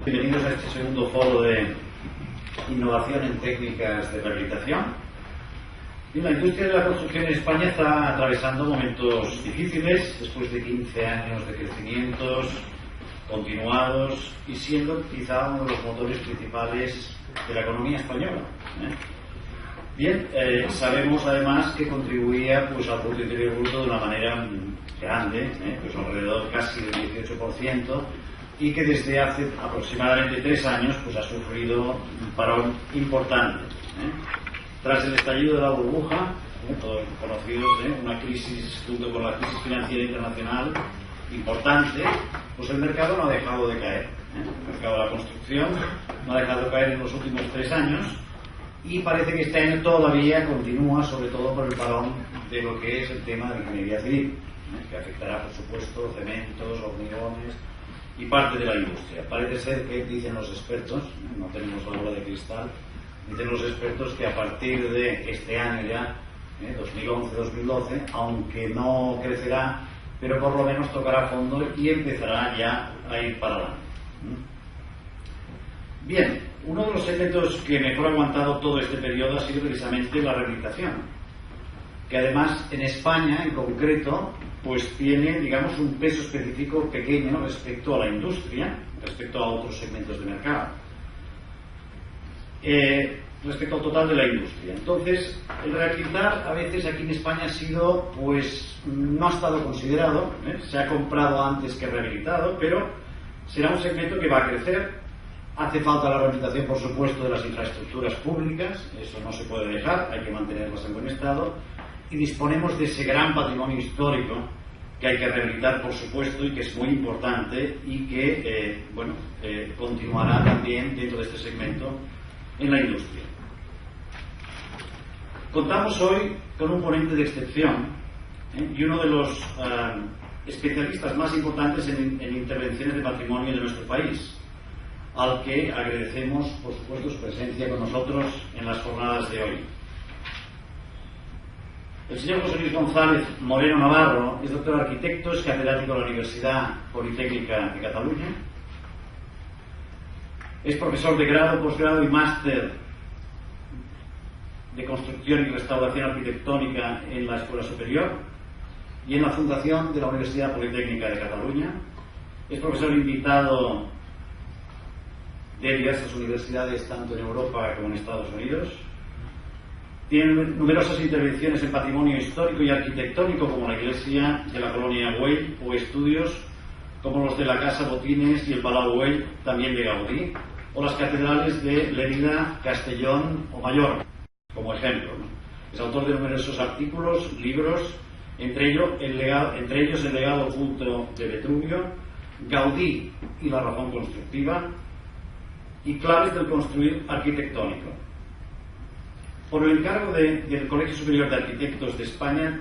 Bienvenidos a este segundo foro de innovación en técnicas de rehabilitación. Y la industria de la construcción en España está atravesando momentos difíciles después de 15 años de crecimientos continuados y siendo quizá uno de los motores principales de la economía española. Bien, sabemos además que contribuía al Producto Interior Bruto de una manera grande, pues alrededor casi del 18%, y que desde hace aproximadamente 3 años pues ha sufrido un parón importante. Tras el estallido de la burbuja, todos conocidos, una crisis junto con la crisis financiera internacional importante, pues el mercado no ha dejado de caer. El mercado de la construcción no ha dejado de caer en los últimos 3 años y parece que este año todavía continúa, sobre todo por el parón de lo que es el tema de la ingeniería civil, que afectará, por supuesto, cementos, hormigones y parte de la industria. Parece ser que, dicen los expertos, no tenemos la bola de cristal, dicen los expertos que a partir de este año ya, 2011-2012, aunque no crecerá, pero por lo menos tocará fondo y empezará ya a ir para adelante. Bien, uno de los segmentos que mejor ha aguantado todo este periodo ha sido precisamente la rehabilitación, que además en España en concreto pues tiene, digamos, un peso específico pequeño respecto a la industria, respecto a otros segmentos de mercado, respecto al total de la industria. Entonces, el rehabilitar a veces aquí en España ha sido, pues, no ha estado considerado, se ha comprado antes que rehabilitado, pero será un segmento que va a crecer. Hace falta la rehabilitación, por supuesto, de las infraestructuras públicas, eso no se puede dejar, hay que mantenerlas en buen estado. Y disponemos de ese gran patrimonio histórico que hay que rehabilitar, por supuesto, y que es muy importante y que continuará también dentro de este segmento en la industria. Contamos hoy con un ponente de excepción y uno de los especialistas más importantes en intervenciones de patrimonio de nuestro país, al que agradecemos, por supuesto, su presencia con nosotros en las jornadas de hoy. El señor José Luis González Moreno Navarro es doctor arquitecto, es catedrático de la Universidad Politécnica de Cataluña, es profesor de grado, posgrado y máster de construcción y restauración arquitectónica en la Escuela Superior y en la Fundación de la Universidad Politécnica de Cataluña, es profesor invitado de diversas universidades tanto en Europa como en Estados Unidos. Tiene numerosas intervenciones en patrimonio histórico y arquitectónico como la iglesia de la colonia Güell o estudios como los de la Casa Botines y el Palau Güell, también de Gaudí, o las catedrales de Lérida, Castellón o Mallorca, como ejemplo. Es autor de numerosos artículos, libros, entre ellos El legado oculto de Vitruvio, Gaudí y la razón constructiva y claves del construir arquitectónico. Por el encargo del Colegio Superior de Arquitectos de España,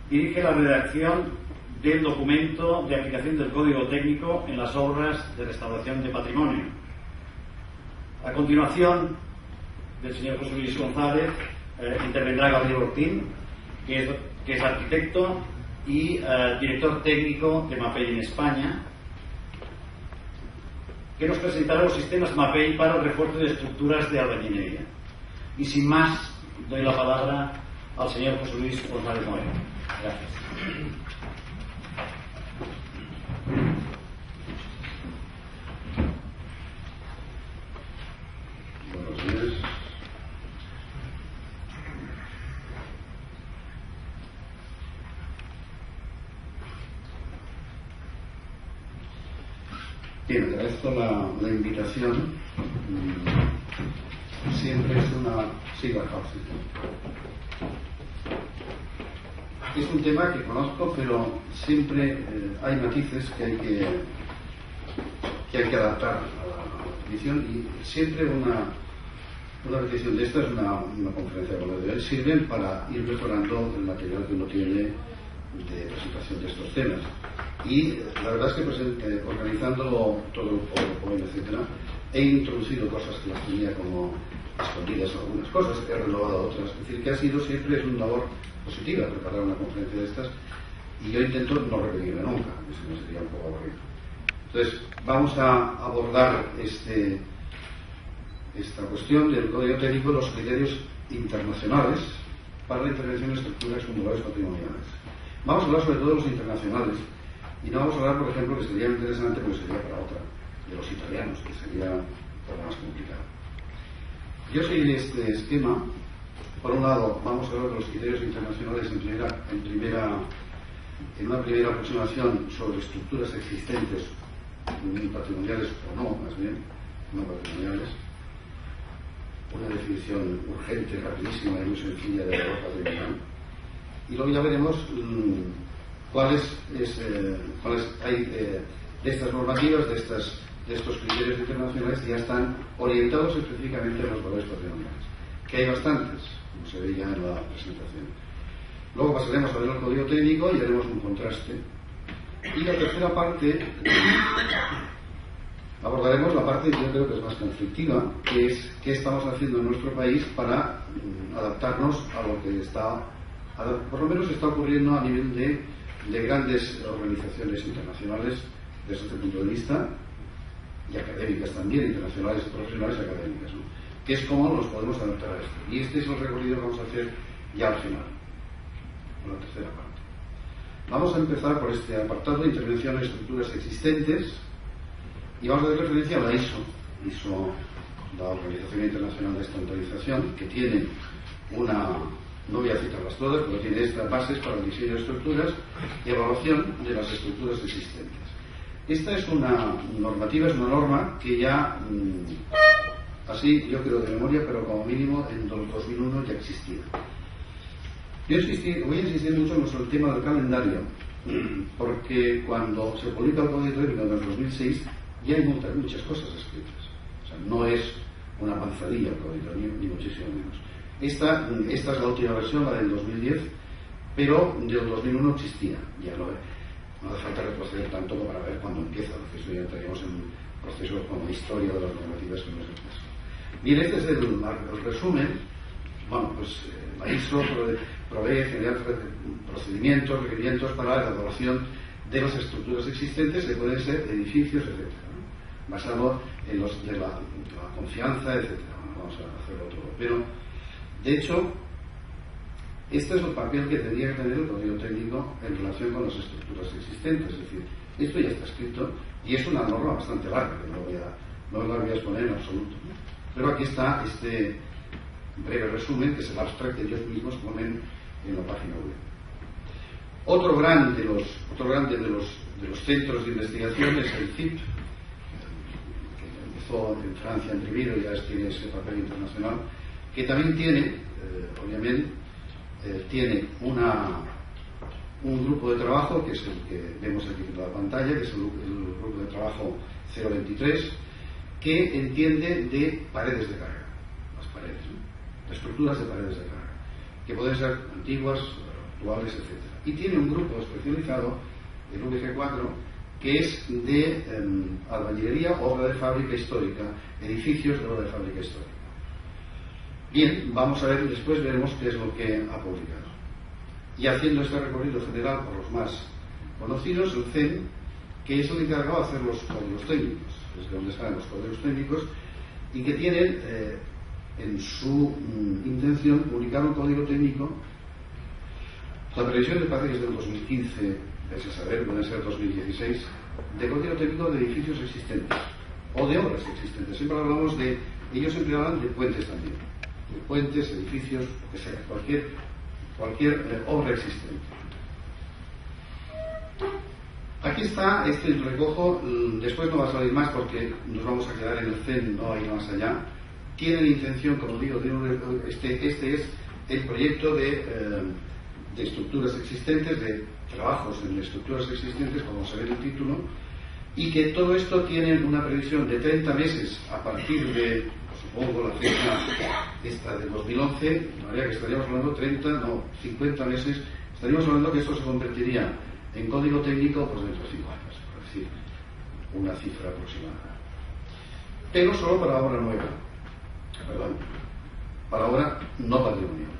dirige la redacción del documento de aplicación del Código Técnico en las obras de restauración de patrimonio. A continuación del señor José Luis González intervendrá Gabriel Ortín, que es arquitecto y director técnico de MAPEI en España, que nos presentará los sistemas MAPEI para el refuerzo de estructuras de albañilería. Y sin más, doy la palabra al señor José Luis González Moreno. Gracias. Buenos días. Bien, agradezco la invitación. Siempre es una... Sí, es un tema que conozco, pero siempre hay matices que hay que adaptar a la edición, y siempre una edición de esta es una conferencia como la de hoy, sirven para ir mejorando el material que uno tiene de presentación de estos temas. Y la verdad es que organizando todo el PowerPoint, etcétera, he introducido cosas que las tenía como escondidas, algunas cosas, he renovado otras. Es decir, que ha sido siempre es una labor positiva preparar una conferencia de estas, y yo intento no repetirme nunca, eso me sería un poco aburrido. Entonces, vamos a abordar esta cuestión del Código Técnico, los criterios internacionales para la intervención en estructuras fundamentales patrimoniales. Vamos a hablar sobre todo de los internacionales y no vamos a hablar, por ejemplo, que sería interesante, porque sería para otra, de los italianos, que sería un poco más complicado. Yo seguiré este esquema. Por un lado, vamos a hablar de los criterios internacionales en una primera aproximación sobre estructuras existentes, patrimoniales o no, más bien, no patrimoniales. Una definición urgente, rapidísima y muy sencilla de valor patrimonial. Y luego ya veremos cuáles hay de estas normativas, de estos criterios internacionales que ya están orientados específicamente a los valores patrimoniales, que hay bastantes, como se veía en la presentación. Luego pasaremos a ver el Código Técnico y haremos un contraste. Y la tercera parte, abordaremos la parte que yo creo que es más conflictiva, que es qué estamos haciendo en nuestro país para adaptarnos a lo que por lo menos está ocurriendo a nivel de grandes organizaciones internacionales desde este punto de vista, y académicas también, internacionales, profesionales y académicas, ¿no? Que es cómo nos podemos adaptar a esto. Y este es el recorrido que vamos a hacer ya al final, en la tercera parte. Vamos a empezar por este apartado de intervención en estructuras existentes y vamos a hacer referencia a la ISO, la Organización Internacional de Estandarización, que tiene no voy a citarlas todas, pero tiene estas bases para el diseño de estructuras y evaluación de las estructuras existentes. Esta es una normativa, es una norma que ya, así yo creo de memoria, pero como mínimo en 2001 ya existía. Voy a insistir mucho en el tema del calendario, porque cuando se publica el Código Técnico en el 2006 ya hay muchas cosas escritas. O sea, no es una panzadilla el Código, ni muchísimo menos. Esta es la última versión, la del 2010, pero del 2001 existía, ya lo es. No hace falta retroceder tanto como para ver cuándo empieza, porque eso ya entraríamos en un proceso como historia de las normativas que no es el caso. Bien, este es el resumen. Bueno, pues la ISO provee generar procedimientos, requerimientos para la elaboración de las estructuras existentes, que pueden ser edificios, etc., ¿no? Basado en de la confianza, etc. Vamos a hacerlo todo. Pero, de hecho, este es el papel que tendría que tener el Código Técnico en relación con las estructuras existentes. Es decir, esto ya está escrito y es una norma bastante larga, que no la voy a exponer en absoluto. Pero aquí está este breve resumen, que es el abstract que ellos mismos ponen en la página web. Otro grande de los centros de investigación es el CIP, que empezó en Francia en primero y ya tiene ese papel internacional, que también tiene, obviamente, tiene un grupo de trabajo, que es el que vemos aquí en la pantalla, que es el grupo de trabajo 023, que entiende de paredes de carga, las paredes, ¿no? De estructuras de paredes de carga, que pueden ser antiguas, actuales, etc. Y tiene un grupo especializado, el VG4, que es de albañilería, obra de fábrica histórica, edificios de obra de fábrica histórica. Bien, vamos a ver, después veremos qué es lo que ha publicado. Y haciendo este recorrido general por los más conocidos, el CEN, que es el encargado de hacer los códigos técnicos, desde donde salen los códigos técnicos, y que tienen en su intención publicar un código técnico. La previsión me parece que es del 2015, es a saber, puede ser 2016, de código técnico de edificios existentes, o de obras existentes. Siempre hablamos ellos siempre hablan de puentes también. De puentes, edificios, lo que sea, cualquier obra existente. Aquí está, recojo, después no va a salir más porque nos vamos a quedar en el CEN, no hay más allá. Tienen intención, como digo, este es el proyecto de estructuras existentes, de trabajos en estructuras existentes, como se ve en el título, y que todo esto tiene una previsión de 30 meses a partir de, supongo, la fecha esta de 2011, de manera que estaríamos hablando 50 meses, estaríamos hablando que esto se convertiría en código técnico pues dentro de 5 años, por decir una cifra aproximada. Pero solo para obra nueva, para obra no patrimonial.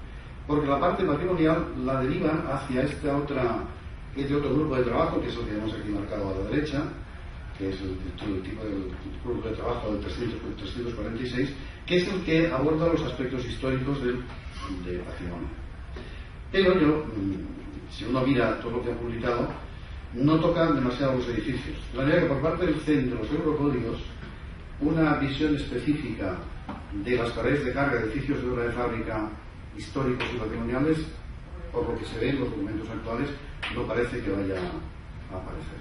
Porque la parte patrimonial la derivan hacia este otro grupo de trabajo, que es lo que vemos aquí marcado a la derecha, que es el tipo del grupo de trabajo del 346, que es el que aborda los aspectos históricos del patrimonio. Pero yo, si uno mira todo lo que ha publicado, no tocan demasiado los edificios. De manera que por parte del CEN, de los Eurocódigos, una visión específica de las paredes de carga de edificios de obra de fábrica históricos y patrimoniales, por lo que se ve en los documentos actuales, no parece que vaya a aparecer.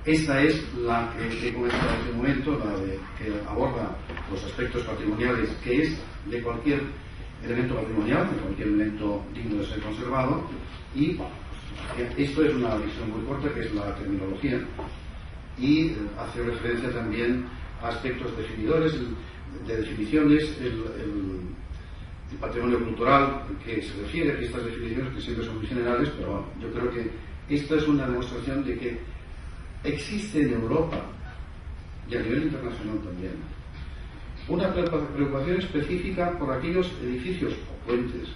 Esta es la que he comentado en este momento, la que aborda los aspectos patrimoniales, que es de cualquier elemento patrimonial, de cualquier elemento digno de ser conservado, y bueno, esto es una visión muy corta, que es la terminología, y hace referencia también a aspectos definidores, de definiciones, el patrimonio cultural, que se refiere a estas definiciones que siempre son muy generales, pero bueno, yo creo que esta es una demostración de que existe en Europa y a nivel internacional también una preocupación específica por aquellos edificios o puentes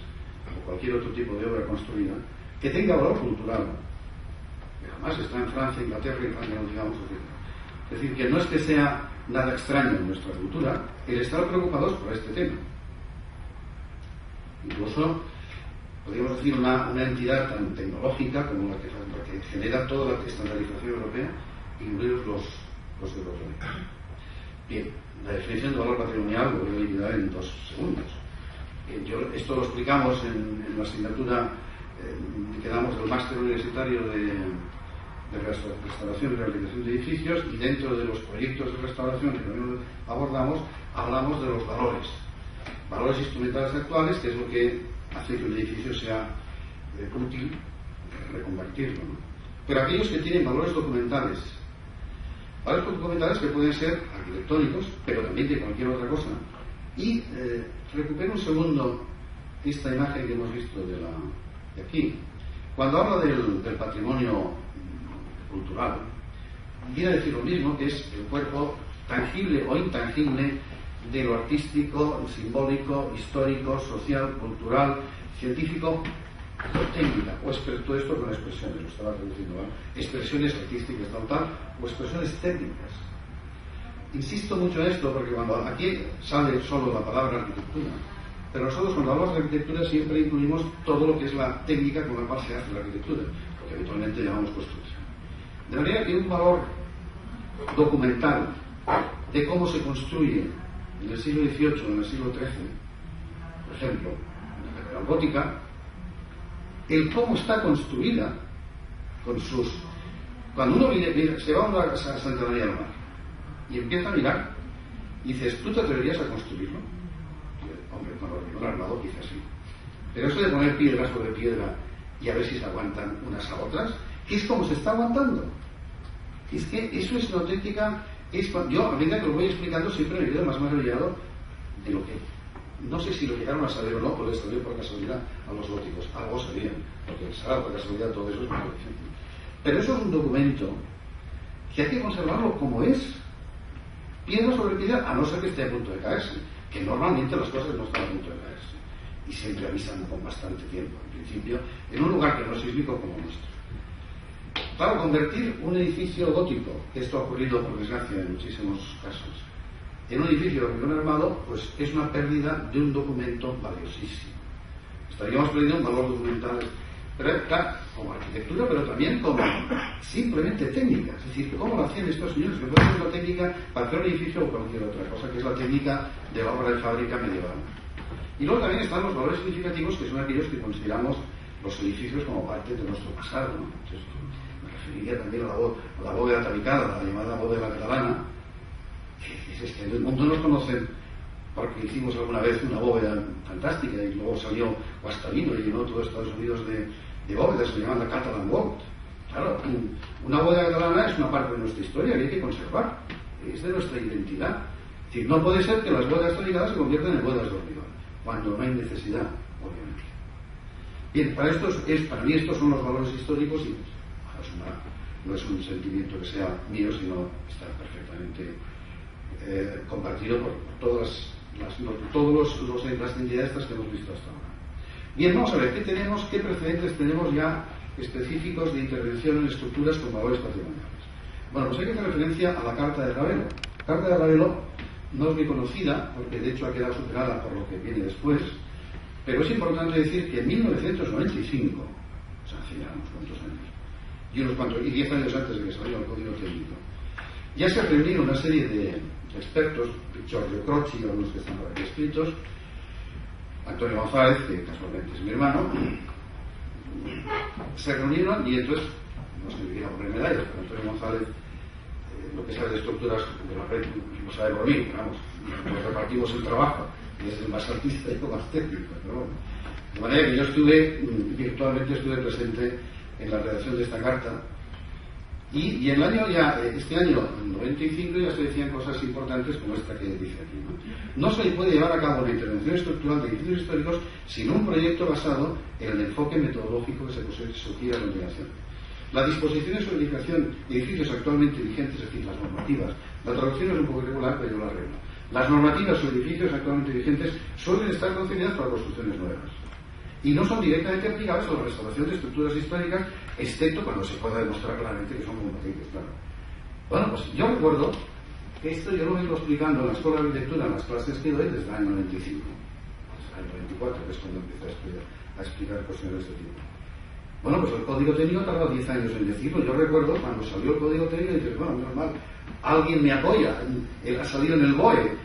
o cualquier otro tipo de obra construida que tenga valor cultural. Además está en Francia, Inglaterra y Francia, no digamos, es decir, que no es que sea nada extraño en nuestra cultura el estar preocupados por este tema. Incluso podríamos decir una entidad tan tecnológica como la que genera toda la estandarización europea, incluidos los europeos. Bien, la definición de valor patrimonial lo voy a eliminar en 2 segundos. Esto lo explicamos en la asignatura que damos del máster universitario de restauración y rehabilitación de edificios, y dentro de los proyectos de restauración que también abordamos, hablamos de los valores instrumentales actuales, que es lo que hace que un edificio sea útil reconvertirlo, ¿no? Pero aquellos que tienen valores documentales que pueden ser arquitectónicos, pero también de cualquier otra cosa. Y recupero un segundo esta imagen que hemos visto de aquí. Cuando habla del patrimonio cultural, viene a decir lo mismo, que es el cuerpo tangible o intangible de lo artístico, simbólico, histórico, social, cultural, científico o técnica, o todo esto con expresiones, lo estaba traduciendo, ¿vale? Expresiones artísticas tal, o expresiones técnicas. Insisto mucho en esto porque cuando aquí sale solo la palabra arquitectura, pero nosotros cuando hablamos de arquitectura siempre incluimos todo lo que es la técnica con la cual se hace la arquitectura, porque habitualmente llamamos construcción. De manera que un valor documental de cómo se construye en el siglo XVIII o en el siglo XIII, por ejemplo, en la catedral gótica, el cómo está construida con sus... Cuando uno se va a Santa María del Mar y empieza a mirar, y dices, ¿tú te atreverías a construirlo? Hombre, con el armado quizás sí. Pero eso de poner piedra sobre piedra y a ver si se aguantan unas a otras, ¿qué es como se está aguantando? Es que eso es una auténtica... Yo, a medida que lo voy explicando, siempre me quedo más maravillado de lo que... No sé si lo llegaron a saber o no, porque les salió por casualidad a los góticos. Algo sabían, porque saber por casualidad todo eso es muy difícil. Pero eso es un documento que hay que conservarlo como es. Piedra sobre piedra, a no ser que esté a punto de caerse. Que normalmente las cosas no están a punto de caerse. Y siempre avisan con bastante tiempo, en principio, en un lugar que no es sísmico como nuestro. Para convertir un edificio gótico, que esto ha ocurrido por desgracia en muchísimos casos, en un edificio de hormigón armado, pues es una pérdida de un documento valiosísimo. Estaríamos perdiendo un valor documental, pero claro, como arquitectura, pero también como simplemente técnica. Es decir, ¿cómo lo hacían estos señores? Que puede ser una técnica para hacer un edificio o cualquier otra cosa, que es la técnica de la obra de fábrica medieval. Y luego también están los valores significativos, que son aquellos que consideramos los edificios como parte de nuestro pasado, ¿no? Entonces, me referiría también a la bóveda tabicada, la llamada bóveda catalana, que es que en el mundo nos conocen porque hicimos alguna vez una bóveda fantástica y luego salió Guastavino y llenó todo Estados Unidos de bóvedas, se llaman la Catalan Vault. Claro, una bóveda catalana es una parte de nuestra historia que hay que conservar, es de nuestra identidad. Es decir, no puede ser que las bóvedas tabicadas se conviertan en bóvedas de hormigón, cuando no hay necesidad, obviamente. Bien, para mí estos son los valores históricos y no es un sentimiento que sea mío, sino está perfectamente compartido por todas las entidades estas que hemos visto hasta ahora. Bien, vamos a ver qué precedentes tenemos ya específicos de intervención en estructuras con valores patrimoniales. Bueno, pues hay que hacer referencia a la Carta de Ravelo. La Carta de Ravelo no es muy conocida, porque de hecho ha quedado superada por lo que viene después, pero es importante decir que en 1995, o sea, hace ya unos cuantos años, y 10 años antes de que saliera el Código Técnico, ya se reunieron una serie de expertos, Giorgio Croci, algunos que están por aquí escritos, Antonio González, que casualmente es mi hermano, se reunieron y entonces, no sé si quiero poner medallas, pero Antonio González, lo que sabe de estructuras, lo sabe por mí, vamos, nos repartimos el trabajo, y es el más artista y el más técnico, pero bueno. De manera que yo virtualmente estuve presente en la redacción de esta carta, y el año este año, en 95, ya se decían cosas importantes como esta que dice aquí. No se puede llevar a cabo una intervención estructural de edificios históricos sin un proyecto basado en el enfoque metodológico que se sugiere a la obligación. La disposición y edificación de edificios actualmente vigentes, es decir, las normativas, la traducción es un poco irregular, pero yo la arreglo. Las normativas o edificios actualmente vigentes suelen estar concebidas para construcciones nuevas y no son directamente aplicables a la restauración de estructuras históricas, excepto cuando se pueda demostrar claramente que son compatibles, claro. Bueno, pues yo recuerdo que esto yo lo vengo explicando en la Escuela de Arquitectura, en las clases que doy desde el año 95, desde el año 94, que es cuando empecé a explicar cuestiones de este tipo. Bueno, pues el Código Técnico tardó 10 años en decirlo. Yo recuerdo cuando salió el Código Técnico y dices, bueno, normal, alguien me apoya, ha salido en el BOE,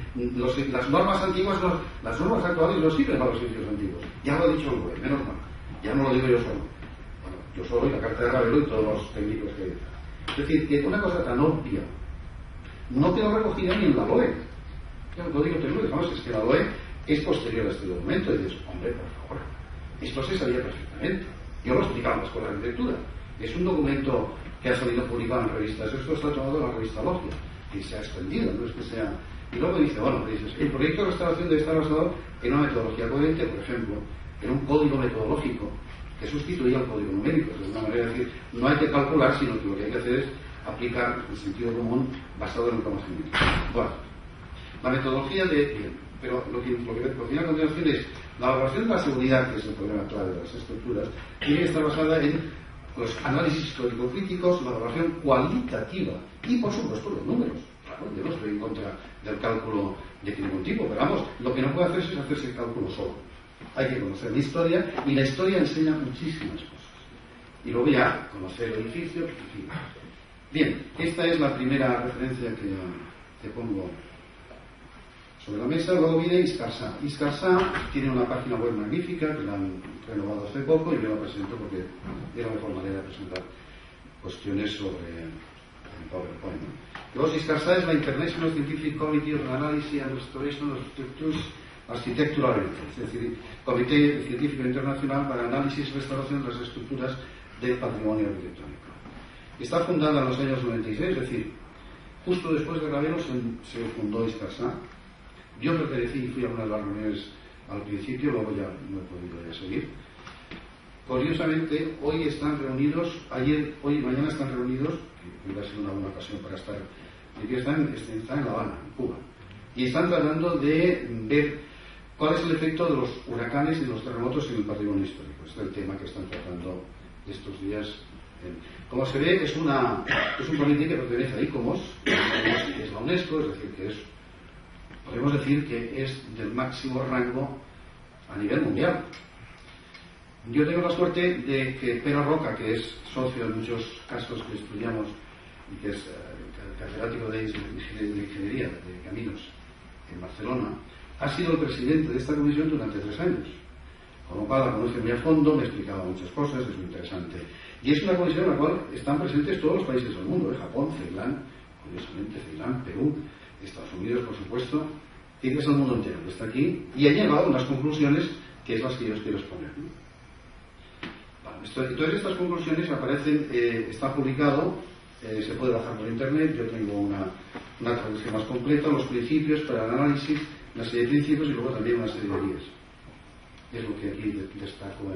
las normas antiguas, las normas actuales no sirven para los edificios antiguos. Ya lo ha dicho el BOE, menos mal. Ya no lo digo yo solo. Bueno, yo solo y la Carta de Ravelo y todos los técnicos que hay detrás. Es decir, que una cosa tan obvia no quedó recogida ni en la BOE. El Código Técnico, digamos, es que la BOE es posterior a este documento. Y dices, hombre, por favor, esto se sabía perfectamente. Yo lo explicaba en la Escuela de Arquitectura. Es un documento que ha salido publicado en revistas. Esto está tomado en la revista Logia, que se ha extendido, no es que sea. Y luego dice, bueno, dices, el proyecto de restauración debe estar basado en una metodología coherente, por ejemplo, en un código metodológico que sustituya al código numérico. De una manera de decir, no hay que calcular, sino que lo que hay que hacer es aplicar el sentido común basado en el conocimiento. Bueno, la metodología pero lo que viene a continuación es la valoración de la seguridad, que es el problema clave de las estructuras, tiene que estar basada en los análisis histórico-críticos, la valoración cualitativa y, por supuesto, los números. Claro, yo no estoy en contra del cálculo de ningún tipo, pero vamos, lo que no puede hacerse es hacerse el cálculo solo. Hay que conocer la historia y la historia enseña muchísimas cosas. Y luego ya conocer el edificio, en fin. Bien, esta es la primera referencia que pongo sobre la mesa. Luego viene Iscarsá. Iscarsá tiene una página web magnífica que la han renovado hace poco y yo la presento porque es la mejor manera de presentar cuestiones sobre el PowerPoint. Luego Iscarsá es la International Scientific Committee on Analysis and Restoration of Structures Architectural Heritage, es decir, Comité Científico Internacional para Análisis y Restauración de las Estructuras del Patrimonio Arquitectónico. Está fundada en los años 96, es decir, justo después de Ravelo se fundó Iscarsá. Yo pertenecí y fui a una de las reuniones al principio, luego ya no he podido seguir. Curiosamente, hoy están reunidos, hoy y mañana están reunidos, que hubiera sido una buena ocasión para estar, y que están en La Habana, en Cuba, y están tratando de ver cuál es el efecto de los huracanes y los terremotos en el patrimonio histórico. Este es el tema que están tratando estos días. Como se ve, es un comité que pertenece a ICOMOS, que es la UNESCO, es decir, podemos decir que es del máximo rango a nivel mundial. Yo tengo la suerte de que Pere Roca, que es socio en muchos casos que estudiamos y que es catedrático de Ingeniería de Caminos en Barcelona, ha sido el presidente de esta comisión durante 3 años. Con lo cual la conoce muy a fondo, me explicaba muchas cosas, es muy interesante. Y es una comisión en la cual están presentes todos los países del mundo, Japón, Ceilán, curiosamente Ceilán, Perú, Estados Unidos, por supuesto, y que es el mundo entero que está aquí, y ha llegado a unas conclusiones que es las que yo os quiero exponer. Entonces estas conclusiones aparecen, está publicado, se puede bajar por internet, yo tengo una traducción más completa, los principios para el análisis, una serie de principios y luego también una serie de guías. Es lo que aquí destaco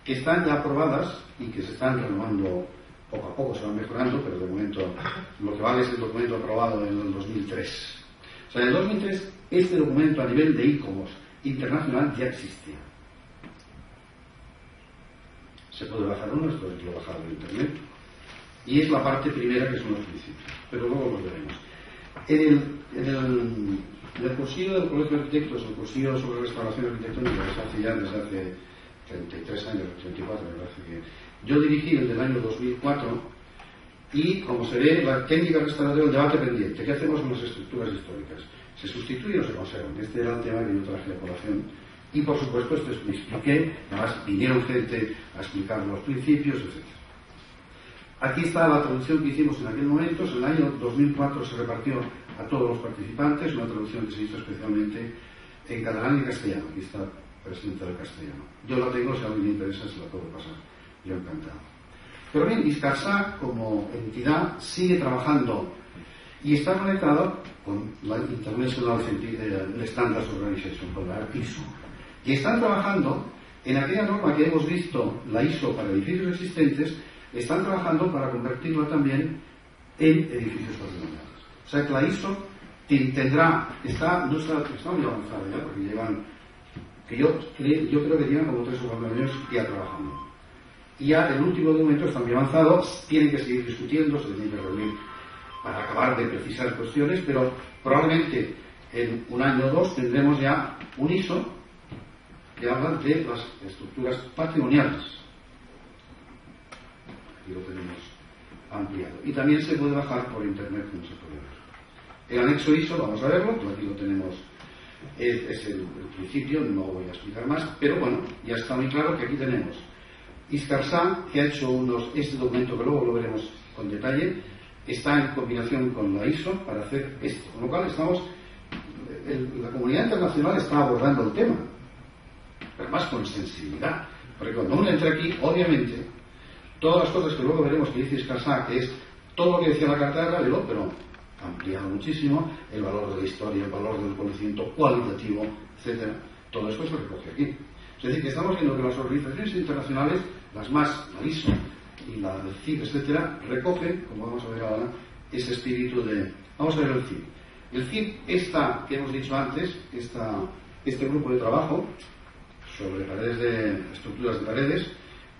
que están ya aprobadas y que se están renovando poco a poco, se van mejorando, pero de momento lo que vale es el documento aprobado en el 2003. O sea, en el 2003 este documento a nivel de ICOMOS internacional ya existía. Se puede bajar uno, esto es lo bajado en internet. y es la parte primera, que son los principios, pero luego los veremos. En el cursillo del Colegio de Arquitectos, el cursillo sobre restauración arquitectónica, que se hace ya desde hace 33 años, 34, me parece que yo dirigí el del año 2004, y como se ve, la técnica restaurativa del debate pendiente. ¿Qué hacemos con las estructuras históricas? ¿Se sustituyen o se conservan? Este era el tema que yo traje a colación. Y por supuesto, esto lo expliqué, además vinieron gente a explicar los principios, etc. Aquí está la traducción que hicimos en aquel momento. En el año 2004 se repartió a todos los participantes, una traducción que se hizo especialmente en catalán y castellano. Aquí está presente el castellano. Yo la tengo, si a alguien le interesa se la puedo pasar. Yo encantado. Pero bien, ISCARSA como entidad sigue trabajando y está conectado con la International Standards Organization, con la ISO. Y están trabajando en aquella norma que hemos visto, la ISO para edificios existentes, están trabajando para convertirla también en edificios patrimoniales. O sea que la ISO está muy avanzada ya, porque llevan, yo creo que llevan como 3 o 4 años ya trabajando. Y ya el último documento está muy avanzado, tienen que seguir discutiendo, se tienen que reunir para acabar de precisar cuestiones, pero probablemente en un año o dos tendremos ya un ISO que habla de las estructuras patrimoniales. Aquí lo tenemos ampliado. Y también se puede bajar por internet, como se puede ver. El anexo ISO, vamos a verlo, aquí lo tenemos, es el principio, no voy a explicar más, pero bueno, ya está muy claro que aquí tenemos ISCARSA, que ha hecho este documento que luego lo veremos con detalle, está en combinación con la ISO para hacer esto, con lo cual la comunidad internacional está abordando el tema, pero más con sensibilidad, porque cuando uno entra aquí, obviamente, todas las cosas que luego veremos que dice ISCARSA, que es todo lo que decía la Carta de Ravelo, pero ampliado muchísimo, el valor de la historia, el valor del conocimiento cualitativo, etcétera, todo esto se recoge aquí. Es decir, que estamos viendo que las organizaciones internacionales, las más, la ISO y la del CIB, etcétera, recogen, como vamos a ver ahora, ese espíritu de... Vamos a ver el CIB. El CIB, que hemos dicho antes, este grupo de trabajo sobre estructuras de paredes,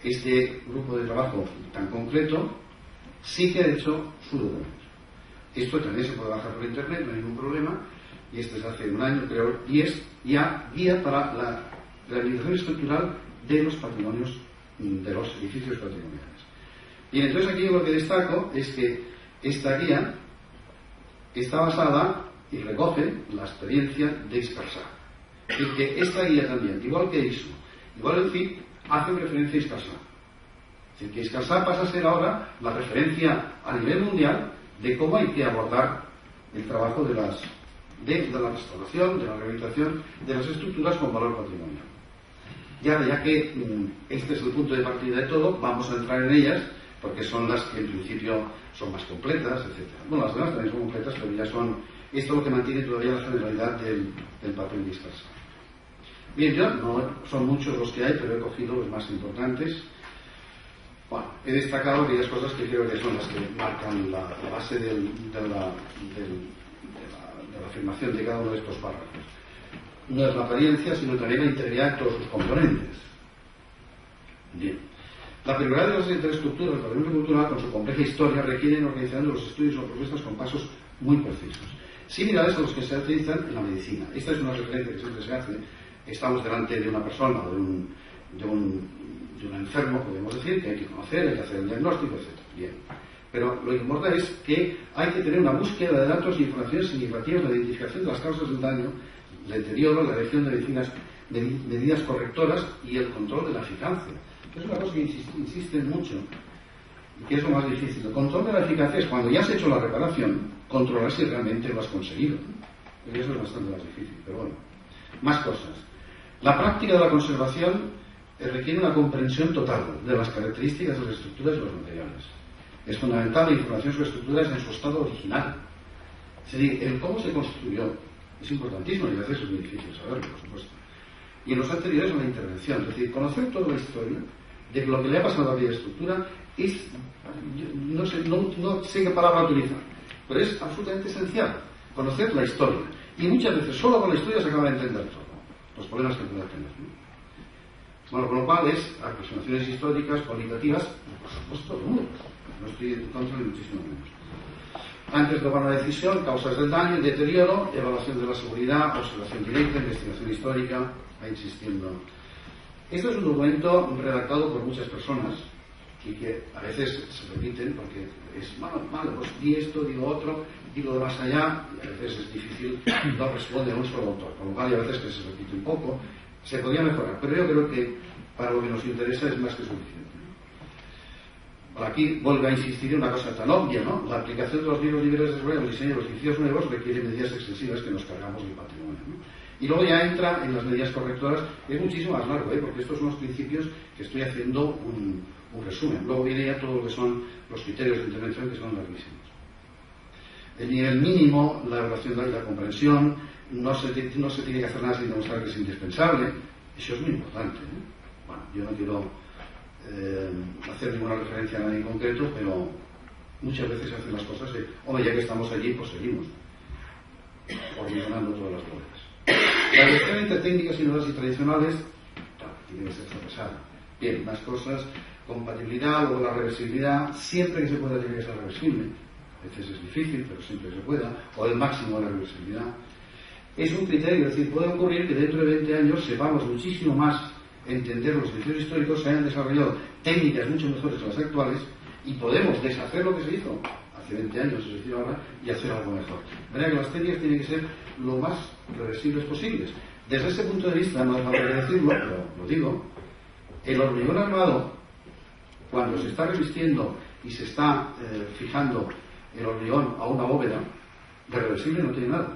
este grupo de trabajo tan concreto, sí que ha hecho su documento. Esto también se puede bajar por internet, no hay ningún problema, y este es hace un año, creo, y es ya guía para la rehabilitación estructural de los patrimonios, de los edificios patrimoniales. Y entonces aquí lo que destaco es que esta guía está basada y recoge la experiencia de ISCARSA. Y que esta guía también, igual que ISO, igual el CIB, hace referencia a ISCARSA. Es decir, que ISCARSA pasa a ser ahora la referencia a nivel mundial de cómo hay que abordar el trabajo de la restauración, de la rehabilitación de las estructuras con valor patrimonial. Ya que este es el punto de partida de todo, vamos a entrar en ellas, porque son las que en principio son más completas, etc. Bueno, las demás también son completas, pero ya son... Esto es lo que mantiene todavía la generalidad del papel de ISCARSA. Bien, no son muchos los que hay, pero he cogido los más importantes. Bueno, he destacado aquellas cosas que creo que son las que marcan la base de la afirmación de cada uno de estos párrafos. No es la apariencia, sino también la integridad de todos sus componentes. Bien. La prioridad de las infraestructuras del patrimonio cultural, con su compleja historia, requieren organización de los estudios o propuestas con pasos muy precisos, similares a los que se utilizan en la medicina. Esta es una referencia que siempre se hace. Estamos delante de una persona o de un enfermo, podemos decir, que hay que conocer, hay que hacer el diagnóstico, etc. Bien. Pero lo importante es que hay que tener una búsqueda de datos y informaciones significativas, la identificación de las causas del daño, el deterioro, la elección de medidas correctoras y el control de la eficacia. Es una cosa que insisten mucho y que es lo más difícil. El control de la eficacia es cuando ya has hecho la reparación, controlar si realmente lo has conseguido. Y eso es bastante más difícil, pero bueno. Más cosas. La práctica de la conservación requiere una comprensión total de las características de las estructuras y los materiales. Es fundamental la información sobre estructuras en su estado original. Es decir, el cómo se construyó es importantísimo y a veces es muy difícil saberlo, por supuesto. Y en los anteriores la intervención, es decir, conocer toda la historia de lo que le ha pasado a aquella estructura es, no sé qué palabra utilizar, pero es absolutamente esencial conocer la historia. Y muchas veces solo con la historia se acaba de entender todo, los problemas que pueda tener, ¿no? Bueno, con lo cual es aproximaciones históricas, cualitativas, y por supuesto números. No estoy en contra ni muchísimo menos. Antes de tomar una decisión, causas del daño, el deterioro, evaluación de la seguridad, observación directa, investigación histórica, va insistiendo. Esto es un documento redactado por muchas personas y que a veces se repiten porque es malo, pues di esto, digo otro, digo de más allá, y a veces es difícil, no responde a un solo autor, con lo cual a veces que se repite un poco, se podría mejorar, pero yo creo que para lo que nos interesa es más que suficiente. Aquí vuelve a insistir en una cosa tan obvia, ¿no? La aplicación de los libros libres de seguridad, el diseño de los edificios nuevos requiere medidas extensivas que nos cargamos del patrimonio, ¿no? Y luego ya entra en las medidas correctoras, es muchísimo más largo, porque estos son los principios que estoy haciendo un resumen. Luego viene ya todo lo que son los criterios de intervención, que son larguísimos. El nivel mínimo, la evaluación de la comprensión, no se tiene que hacer nada sin demostrar que es indispensable. Eso es muy importante, ¿eh? Bueno, yo no quiero hacer ninguna referencia a nadie en concreto, pero muchas veces se hacen las cosas de, hombre, ya que estamos allí, pues seguimos ordenando todas las labores. La elección entre técnicas innovadoras y tradicionales, claro, tiene que ser procesada. Bien, más cosas, compatibilidad, luego la reversibilidad, siempre que se pueda tiene que ser reversible. A veces es difícil, pero siempre se pueda, o el máximo de la reversibilidad. Es un criterio, es decir, puede ocurrir que dentro de 20 años sepamos muchísimo más entender los edificios históricos, se hayan desarrollado técnicas mucho mejores que las actuales y podemos deshacer lo que se hizo hace 20 años, es decir, ahora, y hacer algo mejor. De manera que las técnicas tienen que ser lo más reversibles posibles. Desde ese punto de vista, no es fácil decirlo, pero lo digo, el hormigón armado, cuando se está revistiendo y se está fijando el hormigón a una bóveda, de reversible no tiene nada.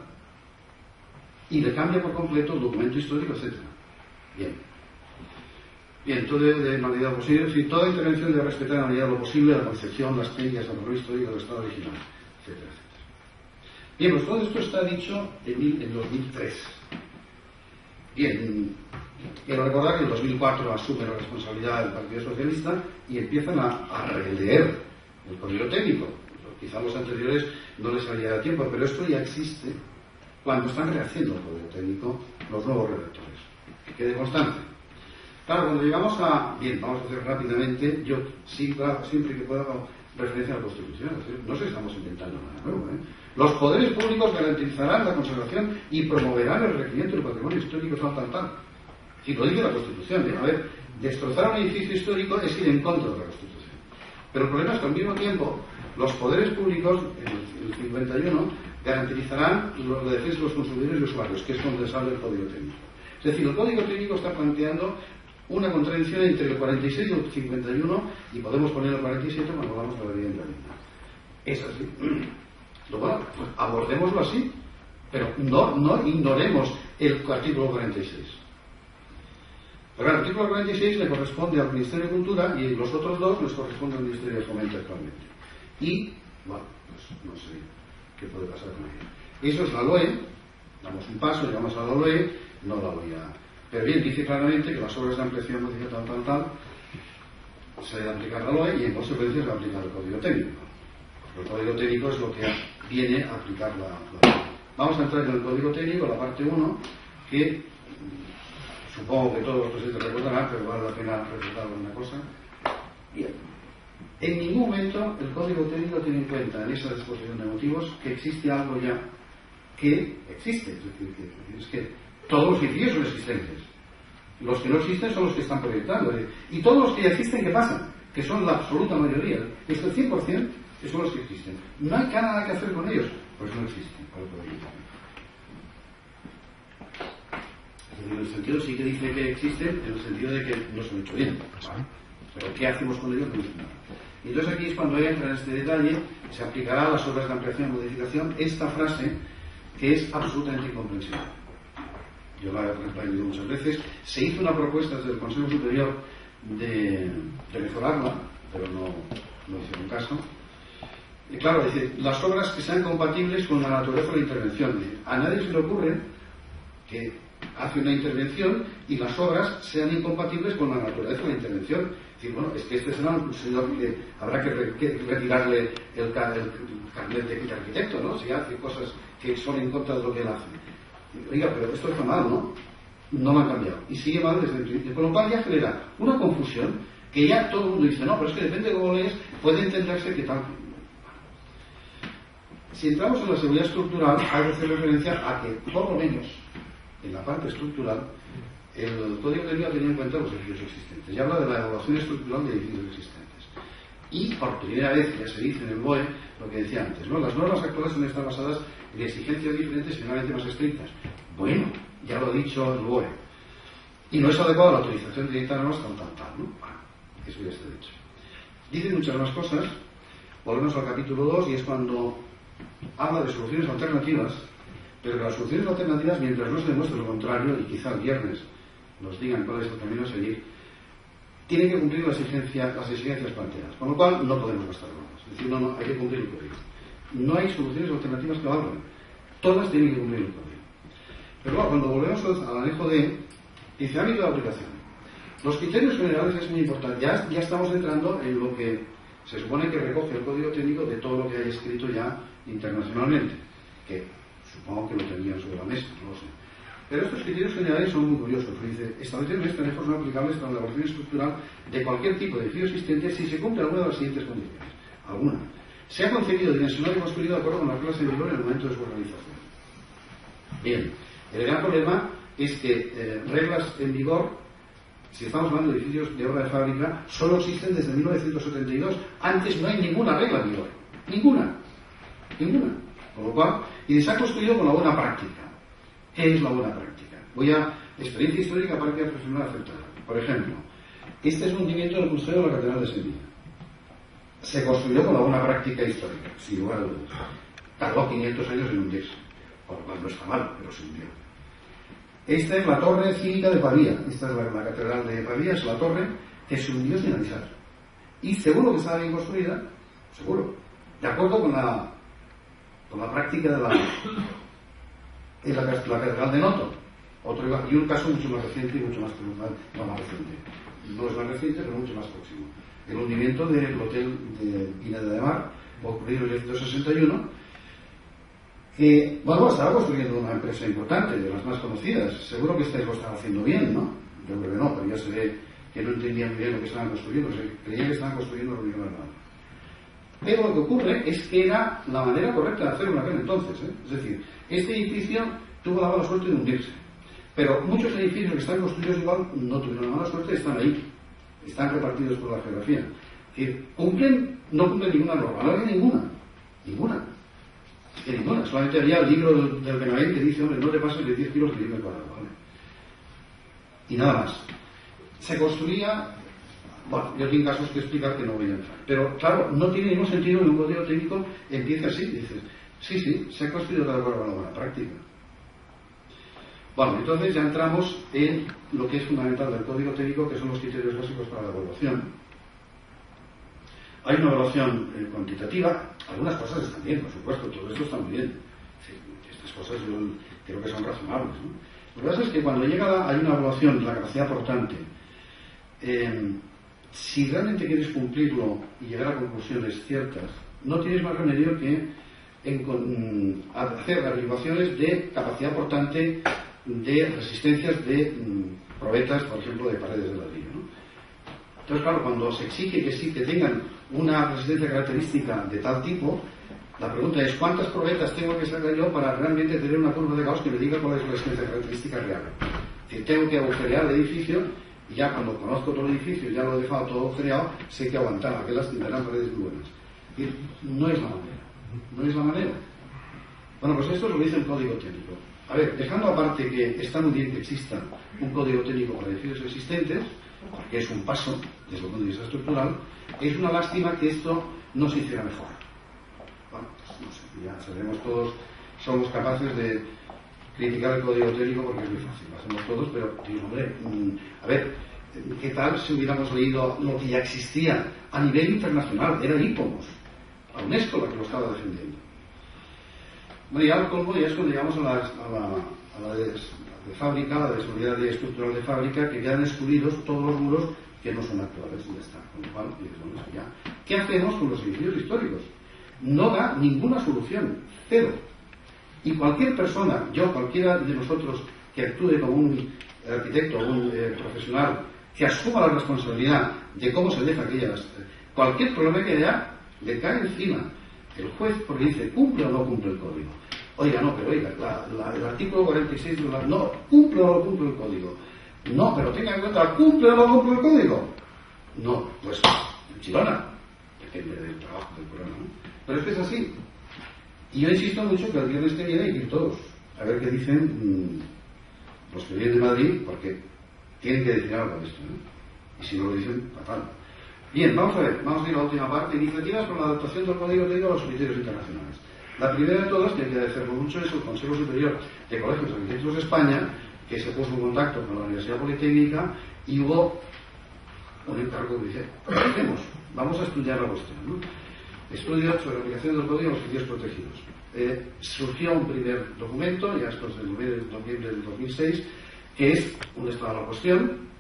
Y le cambia por completo el documento histórico, etc. Bien, todo de manera posible, es decir, toda intervención debe respetar en la medida de lo posible la concepción, las técnicas, el valor histórico del Estado original, etcétera, etcétera. Bien, pues todo esto está dicho en 2003. Bien, quiero recordar que en 2004 asume la responsabilidad del Partido Socialista y empiezan a releer el código técnico. Quizá a los anteriores no les haría tiempo, pero esto ya existe cuando están rehaciendo el código técnico los nuevos redactores. Que quede constante. Claro, cuando llegamos a... Bien, vamos a hacer rápidamente, yo siempre que pueda hago referencia a la Constitución, es decir, no sé si estamos inventando nada nuevo, ¿eh? Los poderes públicos garantizarán la conservación y promoverán el requerimiento del patrimonio histórico tal. Si lo dice la Constitución, ¿eh? A ver, destrozar un edificio histórico es ir en contra de la Constitución. Pero el problema es que al mismo tiempo los poderes públicos, en el 51, garantizarán la defensa de los consumidores y usuarios, que es donde sale el Código Técnico. Es decir, el Código Técnico está planteando una contradicción entre el 46 y el 51, y podemos poner el 47 cuando vamos a la vivienda digna. Es así. Bueno, pues abordémoslo así, pero no ignoremos el artículo 46. Pero el artículo 46 le corresponde al Ministerio de Cultura y los otros dos les corresponde al Ministerio de Fomento actualmente. Y, bueno, pues no sé qué puede pasar con ello. Eso es la LOE, damos un paso, llegamos a la LOE, no la voy a... Pero bien, dice claramente que las obras de ampliación, modificación, tal, se debe aplicar la LOE y en consecuencia se va a aplicar el Código Técnico. El Código Técnico es lo que viene a aplicar la LOE. Vamos a entrar en el Código Técnico, la parte 1, que supongo que todos los presentes recordarán, pero vale la pena recordar una cosa. Bien. En ningún momento el Código Técnico tiene en cuenta en esa disposición de motivos que existe algo ya que existe. Es que todos los edificios son existentes. Los que no existen son los que están proyectando. Y todos los que ya existen, ¿qué pasa? Que son la absoluta mayoría. Es el 100% que son los que existen. No hay nada que hacer con ellos. Pues no existen. En el sentido sí que dice que existen, en el sentido de que no se han hecho bien. ¿Vale? Pero ¿qué hacemos con ellos? No sé nada. Y entonces aquí es cuando entra en este detalle, se aplicará a las obras de ampliación y modificación esta frase que es absolutamente incomprensible. Yo la he repetido muchas veces. Se hizo una propuesta desde el Consejo Superior de mejorarla, pero no hicieron caso. Y claro, dice, las obras que sean compatibles con la naturaleza de la intervención. Dice, a nadie se le ocurre que hace una intervención y las obras sean incompatibles con la naturaleza de la intervención. Es decir, bueno, es que este será un señor que habrá que retirarle el carnet de arquitecto, ¿no? Si hace cosas que son en contra de lo que él hace. Oiga, pero esto está mal, ¿no? No lo han cambiado. Y sigue mal desde el principio. Con lo cual ya genera una confusión que ya todo el mundo dice, no, pero es que depende de cómo lees, puede entenderse que tal. Si entramos en la seguridad estructural, hay que hacer referencia a que, por lo menos, en la parte estructural, el código técnico tenía en cuenta los edificios existentes. Y habla de la evaluación estructural de edificios existentes. Y por primera vez ya se dice en el BOE lo que decía antes, ¿no? Las normas actuales suelen estar basadas en exigencias diferentes y finalmente más estrictas. Bueno, ya lo ha dicho el BOE. Y no es adecuada la autorización de dictar normas tal, ¿no? Bueno, eso ya está dicho. Dicen muchas más cosas. Volvemos al capítulo 2 y es cuando habla de soluciones alternativas, pero que las soluciones alternativas, mientras no se demuestre lo contrario, y quizá el viernes nos digan cuál es el camino a seguir, tienen que cumplir las exigencias planteadas. Con lo cual, no podemos gastar normas. Es decir, no, hay que cumplir el código. No hay soluciones alternativas que valgan. Todas tienen que cumplir el código. Pero bueno, cuando volvemos al anejo D, dice ámbito de aplicación. Los criterios generales es muy importante. Ya estamos entrando en lo que se supone que recoge el código técnico de todo lo que hay escrito ya internacionalmente, que supongo que lo tendrían sobre la mesa, no lo sé. Pero estos criterios generales son muy curiosos. Dice, establecer en este anejo son aplicables para la elaboración estructural de cualquier tipo de edificio existente si se cumple alguna de las siguientes condiciones. Alguna. Se ha concebido, dimensionado y construido de acuerdo con las reglas en vigor en el momento de su organización. Bien, el gran problema es que reglas en vigor, si estamos hablando de edificios de obra de fábrica, solo existen desde 1972. Antes no hay ninguna regla en vigor. Ninguna. Con lo cual, y se ha construido con la buena práctica. ¿Qué es la buena práctica? Voy a experiencia histórica, práctica profesional aceptada. Por ejemplo, este es un hundimiento del crucero de la Catedral de Sevilla. Se construyó con la buena práctica histórica, sin lugar a dudas. Tardó 500 años en hundirse, por lo cual no está mal, pero se hundió. Esta es la torre cívica de Pavía. Esta es la catedral de Pavía, es la torre que se hundió sin avisar. Y seguro que estaba bien construida, seguro, de acuerdo con la práctica de la catedral de Noto. Y un caso mucho más reciente y mucho más reciente. No es más reciente, pero mucho más próximo. El hundimiento del hotel de Pineda de Mar, ocurrido en 1961, que, bueno, estaba construyendo una empresa importante, de las más conocidas. Seguro que lo están haciendo bien, ¿no? Yo creo que no, pero ya se ve que no entendían muy bien lo que estaban construyendo, creían que estaban construyendo lo mismo. Pero lo que ocurre es que era la manera correcta de hacerlo en aquel entonces, ¿eh? Es decir, este edificio tuvo la mala suerte de hundirse. Pero muchos edificios que están construidos igual no tuvieron la mala suerte, están ahí. Están repartidos por la geografía. Es decir, no cumplen ninguna norma. No hay ninguna. Ninguna. Solamente había el libro del Benavent que dice, hombre, no te pases de 10 kilos de libro cuadrado, ¿vale? Y nada más. Se construía. Bueno, yo tengo casos que explicar que no voy a entrar. Pero, claro, no tiene ningún sentido que un código técnico empiece así. Dices, sí, se ha construido de acuerdo con la buena práctica. Bueno, entonces ya entramos en lo que es fundamental del código técnico, que son los criterios básicos para la evaluación. Hay una evaluación cuantitativa. Algunas cosas están bien, por supuesto, todo esto está muy bien. Sí, estas cosas yo creo que son razonables, ¿no? Lo que pasa es que cuando hay una evaluación de la capacidad portante, si realmente quieres cumplirlo y llegar a conclusiones ciertas, no tienes más remedio que hacer averiguaciones de capacidad portante de resistencias de probetas, por ejemplo, de paredes de ladrillo, ¿no? Entonces, claro, cuando se exige que tengan una resistencia característica de tal tipo, la pregunta es ¿cuántas probetas tengo que sacar yo para realmente tener una curva de Gauss que me diga cuál es la resistencia característica real? Es decir, tengo que agujerear el edificio y ya cuando conozco todo el edificio, ya lo he dejado todo agujereado, sé que aguantar, aquellas tendrán paredes muy buenas. Es decir, no es la manera. Bueno, pues esto es lo que dice el código técnico. A ver, dejando aparte que está muy bien que exista un código técnico para edificios existentes, porque es un paso desde el punto de vista estructural, es una lástima que esto no se hiciera mejor. Bueno, pues no sé, ya sabemos todos, somos capaces de criticar el código técnico porque es muy fácil, lo hacemos todos, pero digo, hombre, a ver, ¿qué tal si hubiéramos leído lo que ya existía a nivel internacional? Era IPOMOS, la UNESCO la que lo estaba defendiendo. Bueno, ya al colmo ya es cuando llegamos a la de fábrica, la de seguridad estructural de fábrica, que quedan excluidos todos los muros que no son actuales y ya está. Con lo cual, ya. ¿Qué hacemos con los edificios históricos? No da ninguna solución, cero. Y cualquier persona, cualquiera de nosotros que actúe como un arquitecto o un profesional que asuma la responsabilidad de cómo se deja aquellas. Cualquier problema que haya, le cae encima el juez porque dice, ¿cumple o no cumple el código? Oiga, no, pero oiga, el artículo 46 no, ¿cumple o no cumple el código? No, pero tenga en cuenta, ¿cumple o no cumple el código? No, pues chilona, depende del trabajo del programa, ¿no? Pero es que es así. Y yo insisto mucho que el viernes que viene hay que ir todos a ver qué dicen los que vienen de Madrid, porque tienen que decir algo de esto, ¿no? Y si no lo dicen, fatal. Bien, vamos a ver, vamos a ir a la última parte. Iniciativas para la adaptación del código ético a los criterios internacionales. La primera de todas, que hay que agradecerlo mucho, es el Consejo Superior de Colegios de Arquitectos de España, que se puso en contacto con la Universidad Politécnica y hubo un encargo que dice, ¿qué hacemos? Vamos a estudiar la cuestión, ¿no? Estudio sobre la aplicación del código a los criterios protegidos. Surgió un primer documento, ya esto es de noviembre del 2006, que es un estado de la cuestión,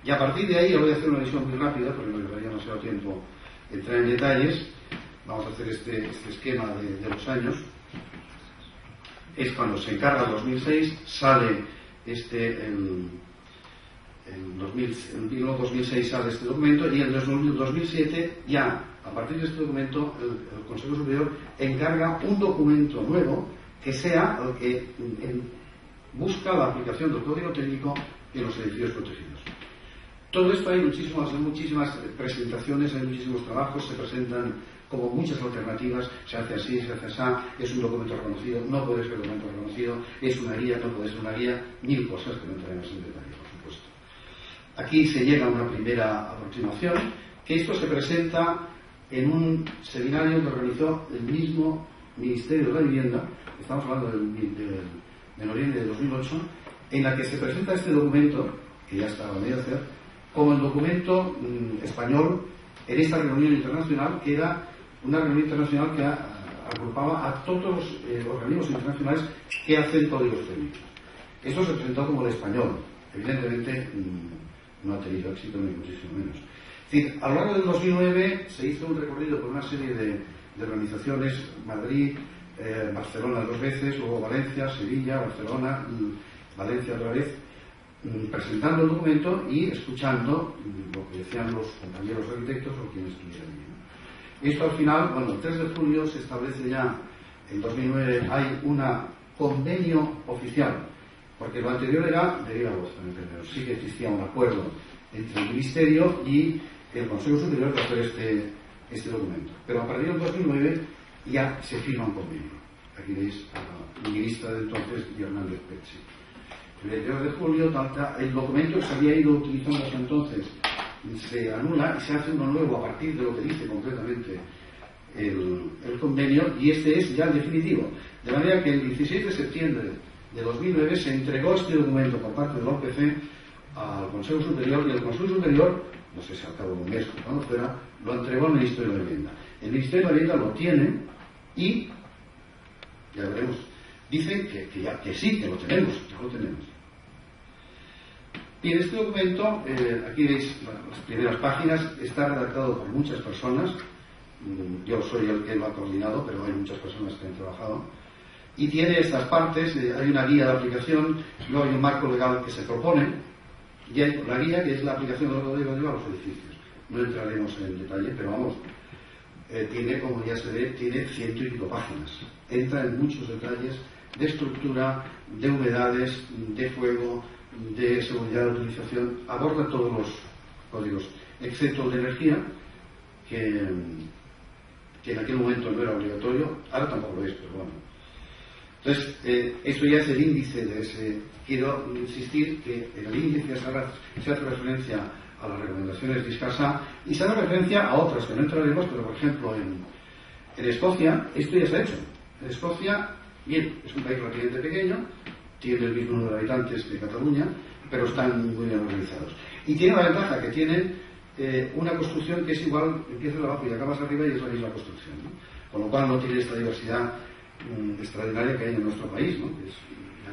y a partir de ahí, yo voy a hacer una visión muy rápida, porque me llevaría demasiado tiempo entrar en detalles. Vamos a hacer este esquema de los años. Es cuando se encarga el 2006, sale en 2006 sale este documento, y en el 2007 ya, a partir de este documento, el Consejo Superior encarga un documento nuevo que sea el que busca la aplicación del código técnico en los edificios protegidos. Todo esto hay muchísimas presentaciones, hay muchísimos trabajos, se presentan como muchas alternativas, se hace así, se hace así, es un documento reconocido, no puede ser un documento reconocido, es una guía, no puede ser una guía, mil cosas que no entraremos en detalle, por supuesto. Aquí se llega a una primera aproximación, que esto se presenta en un seminario que organizó el mismo Ministerio de la Vivienda, estamos hablando de noviembre de 2008, en la que se presenta este documento, que ya estaba a medio de hacer, como el documento español en esta reunión internacional, que era una reunión internacional que agrupaba a todos los organismos internacionales que hacen códigos técnicos. Esto se presentó como el español. Evidentemente no ha tenido éxito ni muchísimo menos. Es decir, a lo largo del 2009 se hizo un recorrido por una serie de organizaciones, Madrid, Barcelona 2 veces, luego Valencia, Sevilla, Barcelona, Valencia otra vez, presentando el documento y escuchando lo que decían los compañeros arquitectos o quienes estuvieran allí. Esto al final, bueno, el 3 de julio se establece ya, en 2009 hay un convenio oficial, porque lo anterior era de viva voz, sí que existía un acuerdo entre el Ministerio y el Consejo Superior para hacer este documento. Pero a partir del 2009 ya se firma un convenio. Aquí veis a la ministra de entonces, Hernández Pecci. El 22 de julio, el documento que se había ido utilizando hasta entonces se anula y se hace uno nuevo a partir de lo que dice concretamente el convenio, y este es ya el definitivo. De manera que el 16 de septiembre de 2009 se entregó este documento por parte de la OPC al Consejo Superior, y el Consejo Superior, no sé si al cabo de un mes o cuando fuera, lo entregó al Ministerio de la Vivienda. El Ministerio de la Vivienda lo tiene y, ya veremos, dice que sí, que lo tenemos, ya lo tenemos. Y en este documento, aquí veis las primeras páginas, está redactado por muchas personas. Yo soy el que lo ha coordinado, pero hay muchas personas que han trabajado. Y tiene estas partes, hay una guía de aplicación, luego hay un marco legal que se propone, y hay la guía que es la aplicación del código a los edificios. No entraremos en detalle, pero vamos, tiene, como ya se ve, tiene 100 y pico páginas. Entra en muchos detalles de estructura, de humedades, de fuego, de seguridad de utilización, aborda todos los códigos, excepto el de energía, que en aquel momento no era obligatorio, ahora tampoco lo es, pero bueno. Entonces, eso ya es el índice de ese. Quiero insistir que en el índice se hace referencia a las recomendaciones de ISCASA y se hace referencia a otras que no entraremos, pero por ejemplo en Escocia esto ya se ha hecho. En Escocia, bien, es un país relativamente pequeño, tiene el mismo número de habitantes que Cataluña, pero están muy bien organizados. Y tiene la ventaja que tienen una construcción que es igual, empiezas abajo y acabas arriba y es la misma construcción, ¿no? Con lo cual no tiene esta diversidad extraordinaria que hay en nuestro país, ¿no? Que es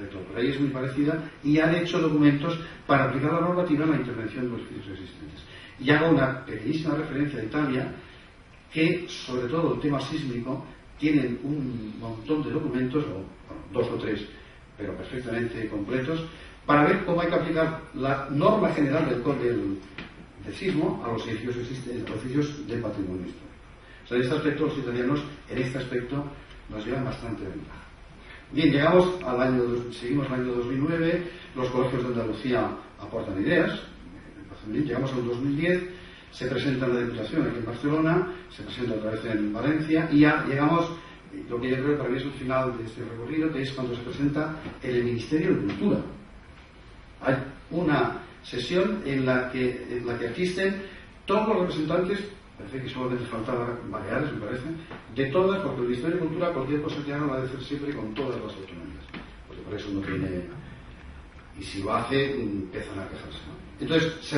de todo. Pero ahí es muy parecida y han hecho documentos para aplicar la normativa en la intervención de los edificios existentes. Y hago una pequeñísima referencia a Italia, que sobre todo el tema sísmico tienen un montón de documentos, o bueno, 2 o 3, pero perfectamente completos, para ver cómo hay que aplicar la norma general del sismo a los edificios de patrimonio histórico. O sea, en este aspecto los italianos, en este aspecto, nos llevan bastante ventaja. Bien, seguimos al año 2009, los colegios de Andalucía aportan ideas, llegamos al 2010, se presenta en la Diputación aquí en Barcelona, se presenta otra vez en Valencia y ya llegamos, lo que yo creo que para mí es el final de este recorrido, que es cuando se presenta en el Ministerio de Cultura. Hay una sesión en la que asisten todos los representantes, parece que solamente faltaba Baleares, me parece, de todas, porque el Ministerio de Cultura, cualquier cosa que haga, lo ha de hacer siempre con todas las autonomías, porque por eso no tiene, y si lo hace, empiezan a quejarse, ¿no? Entonces, se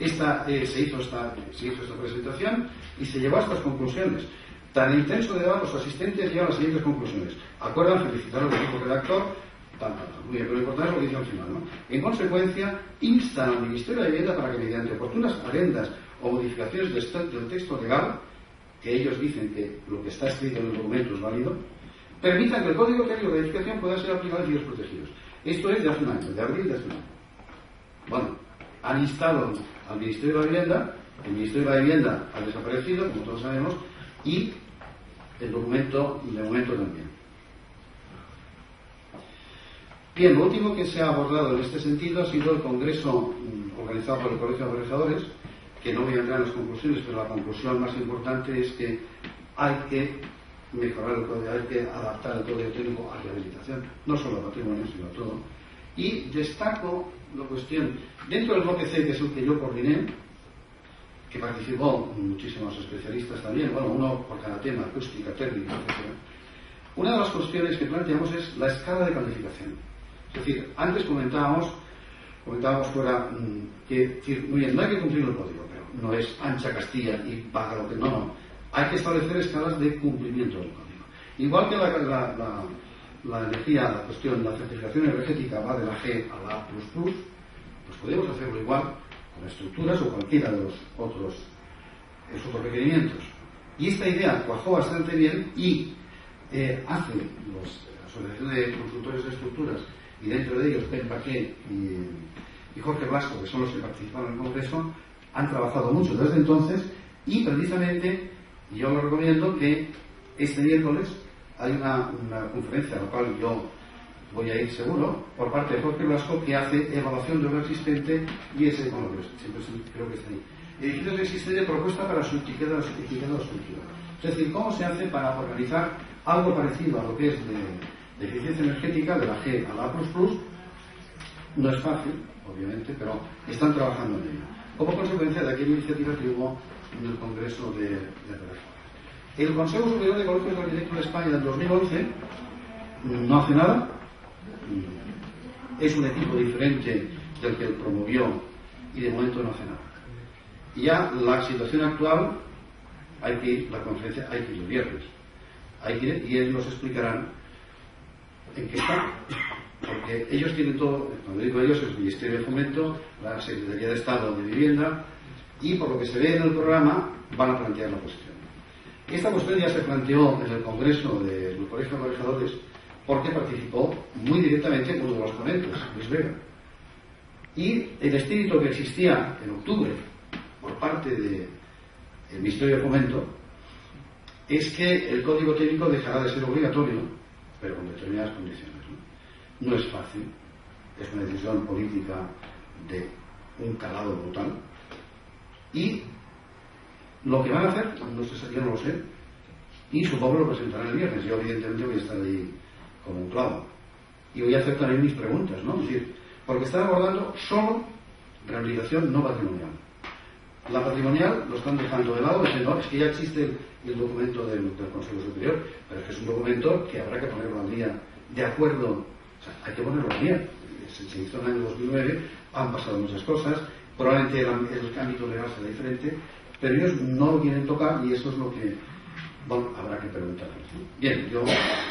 hizo esta presentación y se llevó a estas conclusiones. Tan intenso de debate, los asistentes llevan las siguientes conclusiones. Acuerdan felicitar al equipo redactor, muy bien, pero lo importante es lo que dice al final, ¿no? En consecuencia, instan al Ministerio de Vivienda para que mediante oportunas adendas o modificaciones del texto legal, que ellos dicen que lo que está escrito en el documento es válido, permitan que el Código Técnico de Edificación pueda ser aplicado en edificios protegidos. Esto es de hace un año, de abril de hace un año. Bueno, han instado al Ministerio de la Vivienda, el Ministerio de la Vivienda ha desaparecido, como todos sabemos, y el documento de momento también. Bien, lo último que se ha abordado en este sentido ha sido el congreso organizado por el Colegio de Organizadores, que no voy a entrar en las conclusiones, pero la conclusión más importante es que hay que mejorar el código, hay que adaptar el código técnico a rehabilitación, no solo a patrimonio, sino a todo. Y destaco la cuestión, dentro del bloque C, que es el que yo coordiné, que participó muchísimos especialistas también, bueno, uno por cada tema, acústica, térmica, etc. Una de las cuestiones que planteamos es la escala de calificación. Es decir, antes comentábamos fuera que, muy bien, no hay que cumplir el código, pero no es ancha Castilla y paga lo que no. Hay que establecer escalas de cumplimiento del código. Igual que la energía, la certificación energética va de la G a la A++, pues podemos hacerlo igual con estructuras o cualquiera de los otros requerimientos. Y esta idea cuajó bastante bien y hace la Asociación de Consultores de Estructuras, y dentro de ellos Ben Baqué y Jorge Blasco, que son los que participaron en el Congreso, han trabajado mucho desde entonces y precisamente yo lo recomiendo que este miércoles hay una conferencia a la cual yo voy a ir seguro, por parte de Jorge Blasco, que hace evaluación de obra existente y ese, bueno, siempre creo que está ahí. Edificios existentes, propuesta para su etiqueta o estructura. Es decir, cómo se hace para organizar algo parecido a lo que es de eficiencia energética, de la G a la A++. No es fácil, obviamente, pero están trabajando en ello. Como consecuencia de aquella iniciativa que hubo en el Congreso de Redactores. El Consejo Superior de Colegios de Arquitectos de España en 2011 no hace nada. Es un equipo diferente del que él promovió y de momento no hace nada. Y ya la situación actual, la conferencia hay que ir el viernes. Y ellos nos explicarán en qué está. Porque ellos tienen todo, cuando digo ellos, el Ministerio de Fomento, la Secretaría de Estado de Vivienda, y por lo que se ve en el programa, van a plantear la cuestión. Esta cuestión ya se planteó en el Congreso del Colegio de Organizadores, porque participó muy directamente uno de los ponentes, Luis Vega. Y el espíritu que existía en octubre por parte del Ministerio de Fomento es que el Código Técnico dejará de ser obligatorio, pero con determinadas condiciones. No es fácil, es una decisión política de un calado brutal. Y lo que van a hacer, no sé, yo no lo sé, y supongo que lo presentarán el viernes. Yo evidentemente voy a estar ahí como un clavo. Y voy a hacer también mis preguntas, ¿no? Es decir, porque están abordando solo rehabilitación no patrimonial. La patrimonial lo están dejando de lado, diciendo, no, es que ya existe el documento del Consejo Superior, pero es que es un documento que habrá que ponerlo al día de acuerdo. O sea, hay que ponerlo al día. Se hizo en el año 2009, han pasado muchas cosas, probablemente el ámbito legal será diferente, pero ellos no lo quieren tocar y eso es lo que, bueno, habrá que preguntar. Bien, yo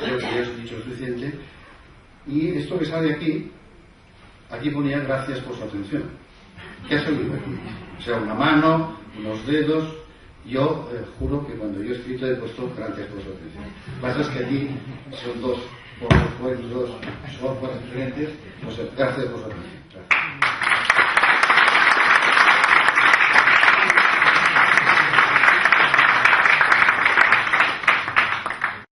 creo que ya os he dicho lo suficiente. Y esto que sale aquí ponía gracias por su atención. ¿Qué ha salido aquí? O sea, una mano, unos dedos. Yo juro que cuando yo he escrito he puesto gracias por su atención. Lo que pasa es que aquí son dos por los pueblos software diferentes, pues gracias por su atención.